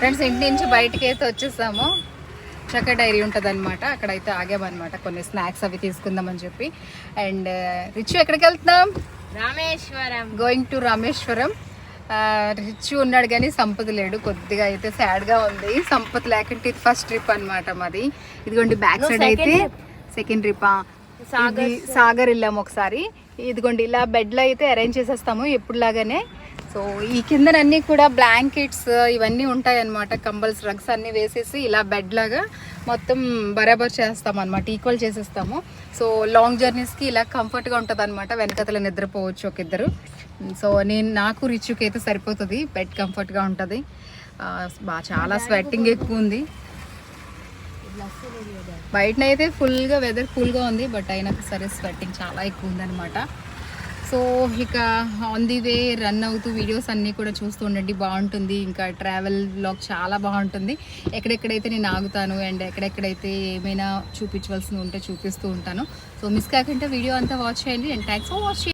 Friends ఇంటి నుంచి బయటికి అయితే వచ్చేసాము. చక్క డైరీ ఉంటుంది అనమాట, అక్కడైతే ఆగామన్నమాట కొన్ని స్నాక్స్ అవి తీసుకుందామని చెప్పి. అండ్ రిచు ఎక్కడికి వెళ్తున్నాం? రామేశ్వరం. Going to Rameswaram. రిచు ఉన్నాడు కానీ సంపత్ లేడు, కొద్దిగా అయితే సాడ్గా ఉంది. సంపత్ లేకుంటే ఇది ఫస్ట్ ట్రిప్ అనమాట మాది. ఇదిగోండి బ్యాక్ సైడ్ అయితే సెకండ్ ట్రిప్. సాగర్ వెళ్ళాము ఒకసారి. ఇదిగోండి ఇలా బెడ్లో అయితే అరేంజ్ చేసేస్తాము ఎప్పుడులాగానే. సో ఈ కిందనన్నీ కూడా బ్లాంకెట్స్ ఇవన్నీ ఉంటాయి అన్నమాట, కంబల్స్ రగ్స్ అన్నీ వేసేసి ఇలా బెడ్ లాగా మొత్తం బరాబర్ చేస్తాం అనమాట, ఈక్వల్ చేసేస్తాము. సో లాంగ్ జర్నీస్కి ఇలా కంఫర్ట్గా ఉంటుంది అనమాట, వెనకతల నిద్రపోవచ్చు ఒక ఇద్దరు. సో నాకు రిచుకి అయితే సరిపోతుంది, బెడ్ కంఫర్ట్గా ఉంటుంది. చాలా స్వెట్టింగ్ ఎక్కువ ఉంది. బయటనైతే ఫుల్గా వెదర్ కూల్గా ఉంది, బట్ అయినా సరే స్వెట్టింగ్ చాలా ఎక్కువ ఉందన్నమాట. సో ఇక ఆన్ ది వే రన్ అవుతూ వీడియోస్ అన్నీ కూడా చూస్తూ ఉండండి, బాగుంటుంది. ఇంకా ట్రావెల్ బ్లాగ్ చాలా బాగుంటుంది. ఎక్కడెక్కడైతే నేను ఆగుతాను అండ్ ఎక్కడెక్కడైతే ఏమైనా చూపించవలసి ఉంటే చూపిస్తూ ఉంటాను. సో మిస్ కాకుండా వీడియో అంతా వాచ్ చేయండి. And thanks for watching.